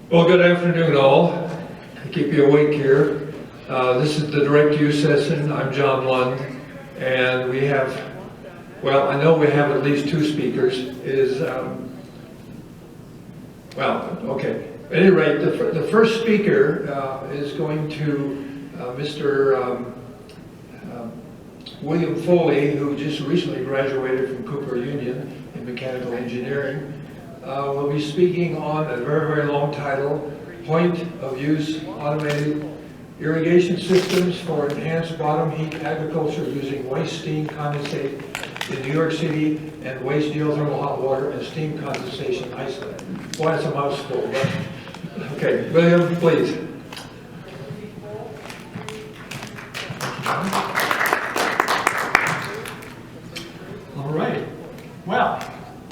Well, good afternoon, all. To keep you awake here. This is the direct use session. I'm John Lund, and we have, well, I know we have at least two speakers. Okay. At any rate, the first speaker is going to Mr. William Foley, who just recently graduated from Cooper Union in mechanical engineering. Will be speaking on a very, very long title, Point of Use Automated Irrigation Systems for Enhanced Bottom Heat Agriculture Using Waste Steam Condensate in New York City and Waste Geothermal Hot Water and Steam Condensation Iceland. Boy, it's a mouthful, but okay, William, please. All right. Well,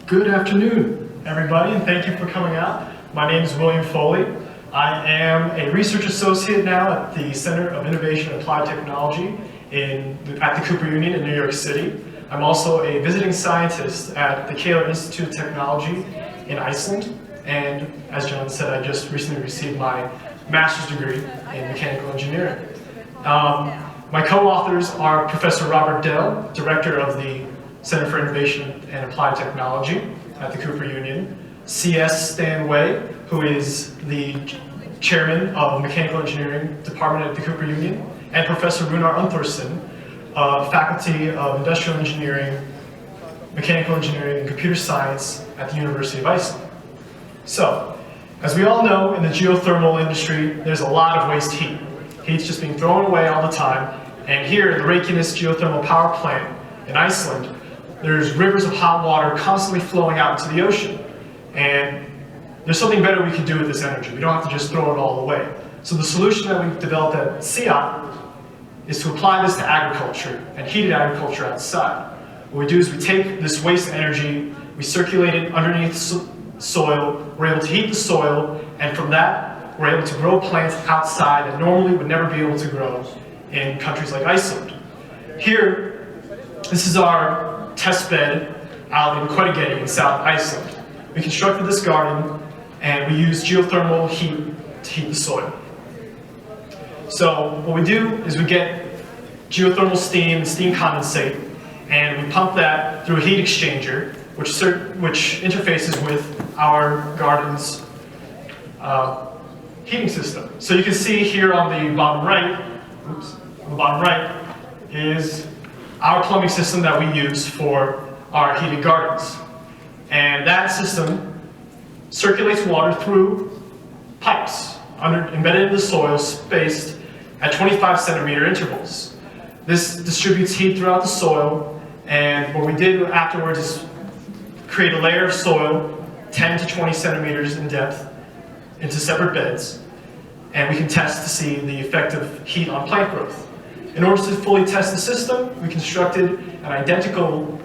good afternoon, everybody, and thank you for coming out. My name is William Foley. I am a research associate now at the Center of Innovation and Applied Technology at the Cooper Union in New York City. I'm also a visiting scientist at the Kaler Institute of Technology in Iceland. And as John said, I just recently received my master's degree in mechanical engineering. My co-authors are Professor Robert Dell, director of the Center for Innovation and Applied Technology at the Cooper Union, C.S. Stan Way, who is the chairman of the Mechanical Engineering Department at the Cooper Union, and Professor Runar Unthorsson, Faculty of Industrial Engineering, Mechanical Engineering, and Computer Science at the University of Iceland. So, as we all know, in the geothermal industry, there's a lot of waste heat. Heat's just being thrown away all the time, and here at the Reykjanes Geothermal Power Plant in Iceland, there's rivers of hot water constantly flowing out into the ocean. And there's something better we can do with this energy. We don't have to just throw it all away. So the solution that we've developed at CIOT is to apply this to agriculture and heated agriculture outside. What we do is we take this waste energy, we circulate it underneath soil, we're able to heat the soil, and from that, we're able to grow plants outside that normally would never be able to grow in countries like Iceland. Here, this is our test bed out in Hverageri in South Iceland. We constructed this garden and we use geothermal heat to heat the soil. So what we do is we get geothermal steam and steam condensate, and we pump that through a heat exchanger, which interfaces with our garden's heating system. So you can see here on the bottom right, is our plumbing system that we use for our heated gardens. And that system circulates water through pipes embedded in the soil, spaced at 25 centimeter intervals. This distributes heat throughout the soil, and what we did afterwards is create a layer of soil 10 to 20 centimeters in depth into separate beds, and we can test to see the effect of heat on plant growth. In order to fully test the system, we constructed an identical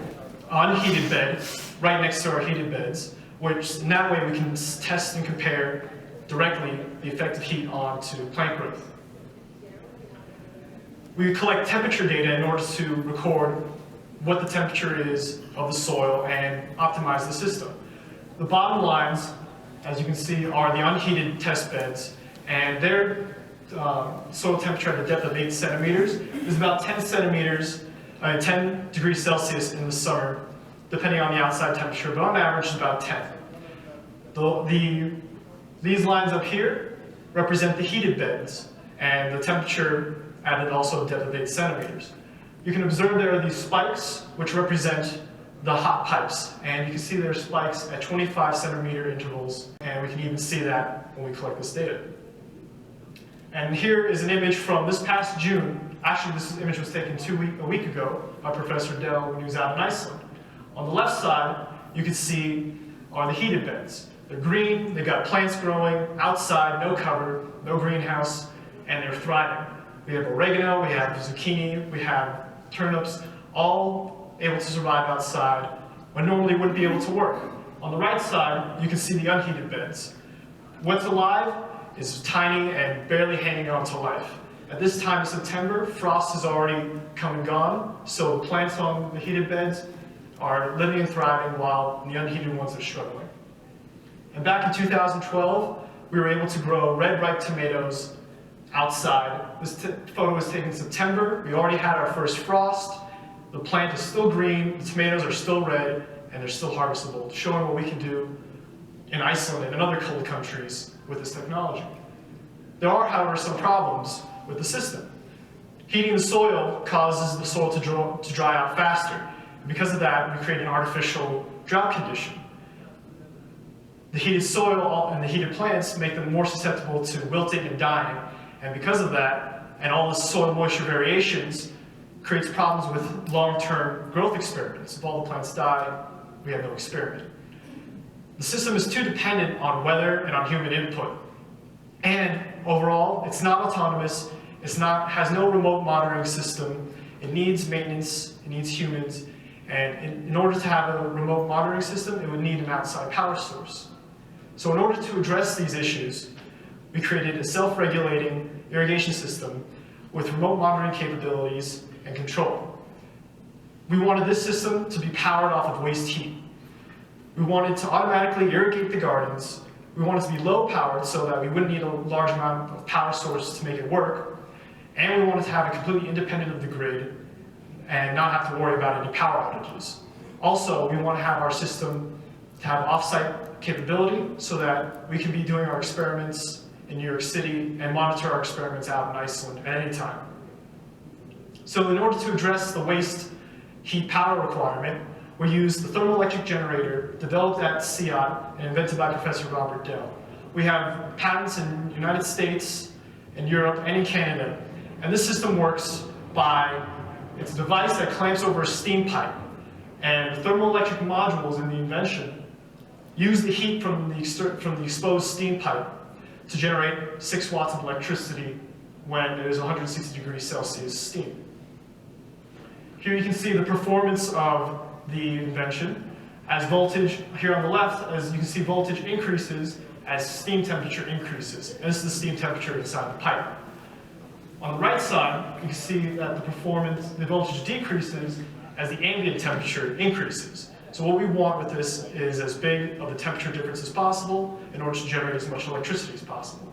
unheated bed right next to our heated beds, which in that way we can test and compare directly the effect of heat onto plant growth. We collect temperature data in order to record what the temperature is of the soil and optimize the system. The bottom lines, as you can see, are the unheated test beds, and their soil temperature at a depth of 8 centimeters is about 10 degrees Celsius in the summer, depending on the outside temperature, but on average it's about 10. These lines up here represent the heated beds, and the temperature at also a depth of 8 centimeters. You can observe there are these spikes, which represent the hot pipes, and you can see there are spikes at 25 centimeter intervals, and we can even see that when we collect this data. And here is an image from this past June. Actually, this image was taken a week ago by Professor Dell when he was out in Iceland. On the left side, you can see are the heated beds. They're green, they've got plants growing outside, no cover, no greenhouse, and they're thriving. We have oregano, we have zucchini, we have turnips, all able to survive outside when normally wouldn't be able to work. On the right side, you can see the unheated beds. What's alive is tiny and barely hanging on to life. At this time of September, frost has already come and gone, so the plants on the heated beds are living and thriving while the unheated ones are struggling. And back in 2012, we were able to grow red ripe tomatoes outside. This photo was taken in September. We already had our first frost. The plant is still green, the tomatoes are still red, and they're still harvestable, showing what we can do in Iceland and in other cold countries with this technology. There are, however, some problems with the system. Heating the soil causes the soil to dry out faster. And because of that, we create an artificial drought condition. The heated soil and the heated plants make them more susceptible to wilting and dying. And because of that, and all the soil moisture variations, creates problems with long-term growth experiments. If all the plants die, we have no experiment. The system is too dependent on weather and on human input. And overall, it's not autonomous, has no remote monitoring system, it needs maintenance, it needs humans, and in order to have a remote monitoring system, it would need an outside power source. So in order to address these issues, we created a self-regulating irrigation system with remote monitoring capabilities and control. We wanted this system to be powered off of waste heat. We wanted to automatically irrigate the gardens. We wanted to be low powered so that we wouldn't need a large amount of power source to make it work. And we wanted to have it completely independent of the grid and not have to worry about any power outages. Also, we want to have our system to have off-site capability so that we can be doing our experiments in New York City and monitor our experiments out in Iceland at any time. So in order to address the waste heat power requirement, we used the thermoelectric generator developed at CI and invented by Professor Robert Dell. We have patents in the United States, in Europe, and in Canada. And this system works by, it's a device that clamps over a steam pipe. And the thermoelectric modules in the invention use the heat from the exposed steam pipe to generate 6 watts of electricity when it is 160 degrees Celsius steam. Here you can see the performance of the invention. As voltage, here on the left, as you can see, voltage increases as steam temperature increases. And this is the steam temperature inside the pipe. On the right side, you can see that the voltage decreases as the ambient temperature increases. So what we want with this is as big of a temperature difference as possible in order to generate as much electricity as possible.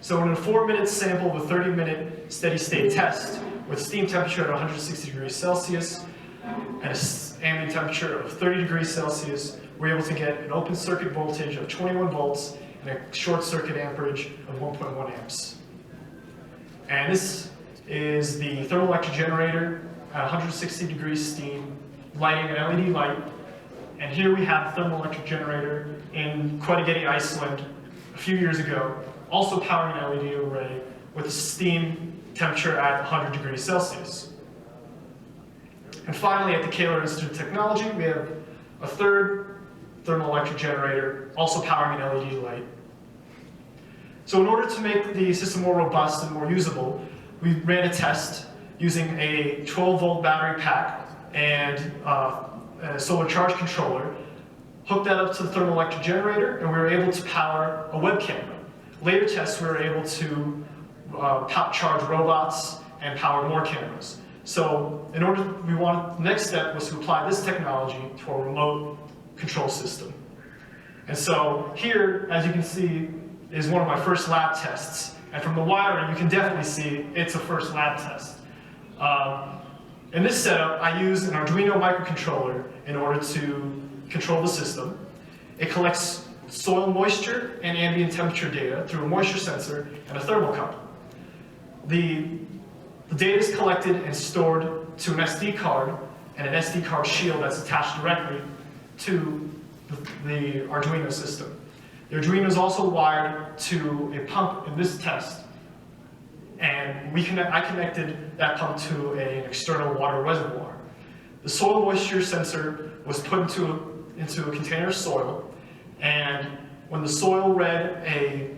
So in a 4-minute sample of a 30-minute steady state test with steam temperature at 160 degrees Celsius and an ambient temperature of 30 degrees Celsius, we're able to get an open circuit voltage of 21 volts and a short circuit amperage of 1.1 amps. And this is the thermoelectric generator at 160 degrees steam, lighting an LED light. And here we have the thermoelectric generator in Hveragerði, Iceland, a few years ago, also powering an LED array with a steam temperature at 100 degrees Celsius. And finally, at the Kaler Institute of Technology, we have a third thermoelectric generator, also powering an LED light. So in order to make the system more robust and more usable, we ran a test using a 12-volt battery pack and a solar charge controller, hooked that up to the thermoelectric generator, and we were able to power a web camera. Later tests, we were able to charge robots and power more cameras. So the next step was to apply this technology to a remote control system. And so here, as you can see, is one of my first lab tests. And from the wiring, you can definitely see it's a first lab test. In this setup, I use an Arduino microcontroller in order to control the system. It collects soil moisture and ambient temperature data through a moisture sensor and a thermocouple. The data is collected and stored to an SD card and an SD card shield that's attached directly to the Arduino system. The Arduino is also wired to a pump in this test, and I connected that pump to an external water reservoir. The soil moisture sensor was put into a container of soil, and when the soil read a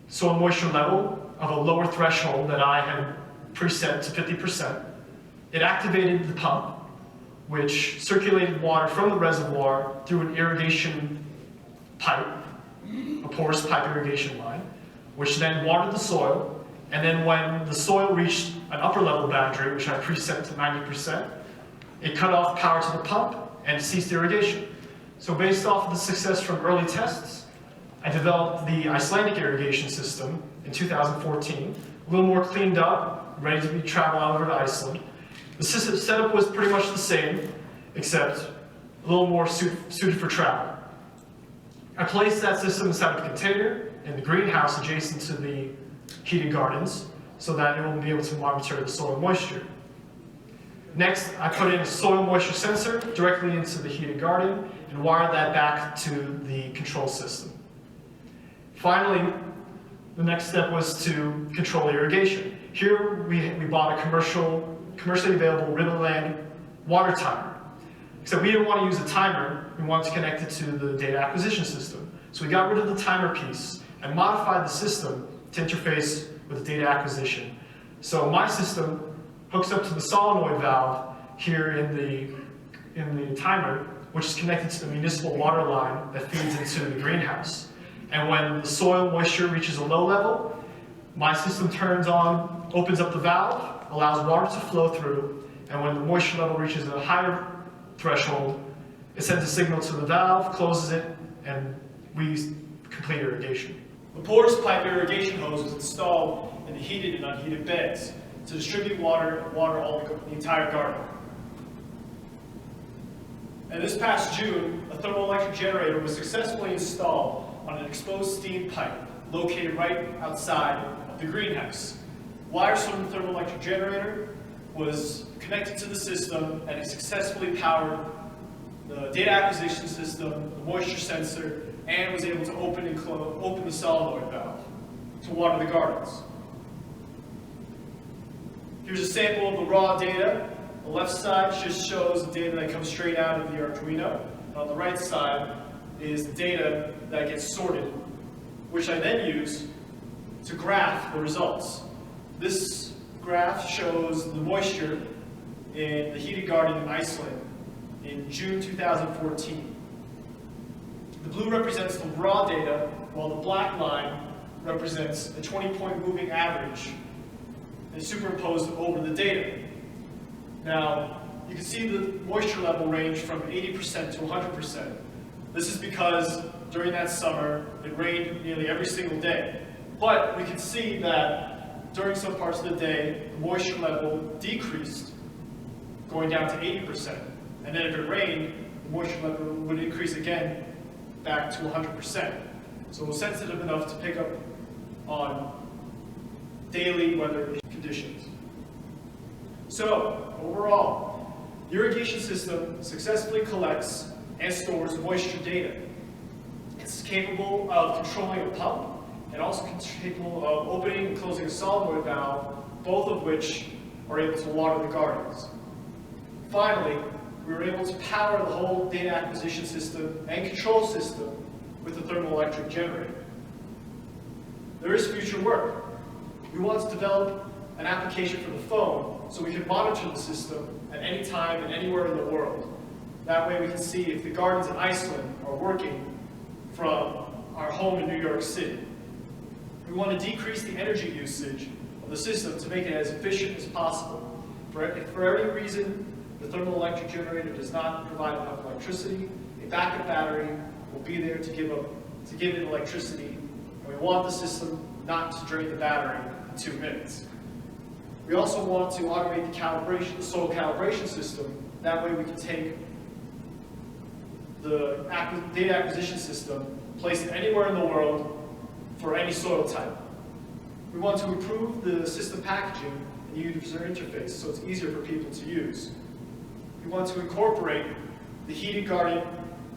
soil moisture level of a lower threshold that I had preset to 50%, it activated the pump, which circulated water from the reservoir through an irrigation pipe, a porous pipe irrigation line, which then watered the soil. And then when the soil reached an upper level boundary, which I preset to 90%, it cut off power to the pump and ceased irrigation. So based off of the success from early tests, I developed the Icelandic irrigation system in 2014, a little more cleaned up, ready to be traveled over to Iceland. The system setup was pretty much the same, except a little more suited for travel. I placed that system inside of a container in the greenhouse adjacent to the heated gardens so that it will be able to monitor the soil moisture. Next, I put in a soil moisture sensor directly into the heated garden and wired that back to the control system. Finally, the next step was to control irrigation. Here we bought a commercially available Ribbonland water timer. Except we didn't want to use a timer, we wanted to connect it to the data acquisition system. So we got rid of the timer piece and modified the system to interface with the data acquisition. So my system hooks up to the solenoid valve here in the timer, which is connected to the municipal water line that feeds into the greenhouse. And when the soil moisture reaches a low level, my system turns on, opens up the valve, allows water to flow through, and when the moisture level reaches a higher threshold, it sends a signal to the valve, closes it, and we complete irrigation. The porous pipe irrigation hose was installed in the heated and unheated beds to distribute water all the entire garden. And this past June, a thermoelectric generator was successfully installed on an exposed steam pipe located right outside of the greenhouse. Wires from the thermoelectric generator was connected to the system, and it successfully powered the data acquisition system, the moisture sensor, and was able to open the solenoid valve to water the gardens. Here's a sample of the raw data. The left side just shows the data that comes straight out of the Arduino. And on the right side is the data that gets sorted, which I then use to graph the results. This graph shows the moisture in the heated garden in Iceland in June 2014. The blue represents the raw data, while the black line represents the 20-point moving average and superimposed over the data. Now, you can see the moisture level range from 80% to 100%. This is because during that summer, it rained nearly every single day. But we can see that during some parts of the day, the moisture level decreased, going down to 80%. And then if it rained, the moisture level would increase again back to 100%. So it was sensitive enough to pick up on daily weather conditions. So, overall, the irrigation system successfully collects and stores moisture data. It's capable of controlling a pump and also capable of opening and closing a solenoid valve, both of which are able to water the gardens. Finally, we were able to power the whole data acquisition system and control system with the thermoelectric generator. There is future work. We want to develop an application for the phone so we can monitor the system at any time and anywhere in the world. That way we can see if the gardens in Iceland are working from our home in New York City. We want to decrease the energy usage of the system to make it as efficient as possible. If for any reason the thermoelectric generator does not provide enough electricity, a backup battery will be there to give it electricity, and we want the system not to drain the battery in 2 minutes. We also want to automate the soil calibration system. That way we can take the data acquisition system, place it anywhere in the world for any soil type. We want to improve the system packaging and user interface so it's easier for people to use. We want to incorporate the heated garden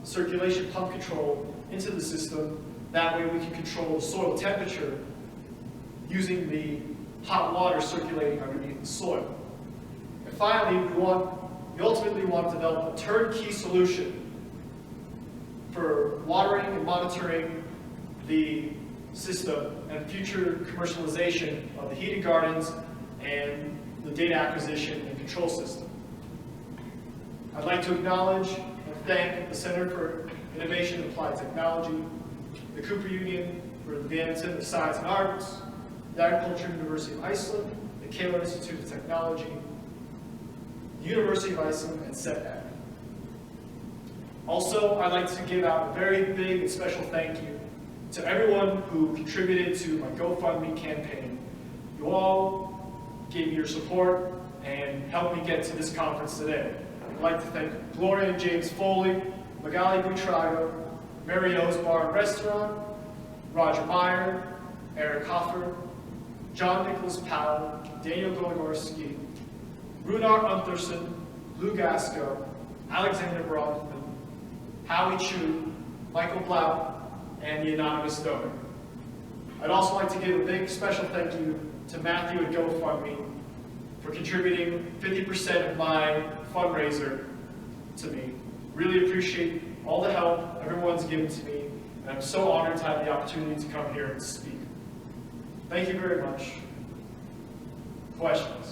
circulation pump control into the system. That way we can control the soil temperature using the hot water circulating underneath the soil. And finally, we ultimately want to develop a turnkey solution for watering and monitoring the system and future commercialization of the heated gardens and the data acquisition and control system. I'd like to acknowledge and thank the Center for Innovation and Applied Technology, the Cooper Union for the Advancement of Science and Arts, the Agricultural University of Iceland, the Kaler Institute of Technology, the University of Iceland, and SETAC. Also, I'd like to give out a very big and special thank you to everyone who contributed to my GoFundMe campaign. You all gave me your support and helped me get to this conference today. I'd like to thank Gloria and James Foley, Magali Buitrago, Mary O's Bar and Restaurant, Roger Meyer, Eric Hoffer, John Nicholas Powell, Daniel Goligorsky, Runar Unterson, Lou Gasco, Alexander Bronfman, Howie Chu, Michael Blau, and the anonymous donor. I'd also like to give a big special thank you to Matthew at GoFundMe for contributing 50% of my fundraiser to me. Really appreciate all the help everyone's given to me, and I'm so honored to have the opportunity to come here and speak. Thank you very much. Questions?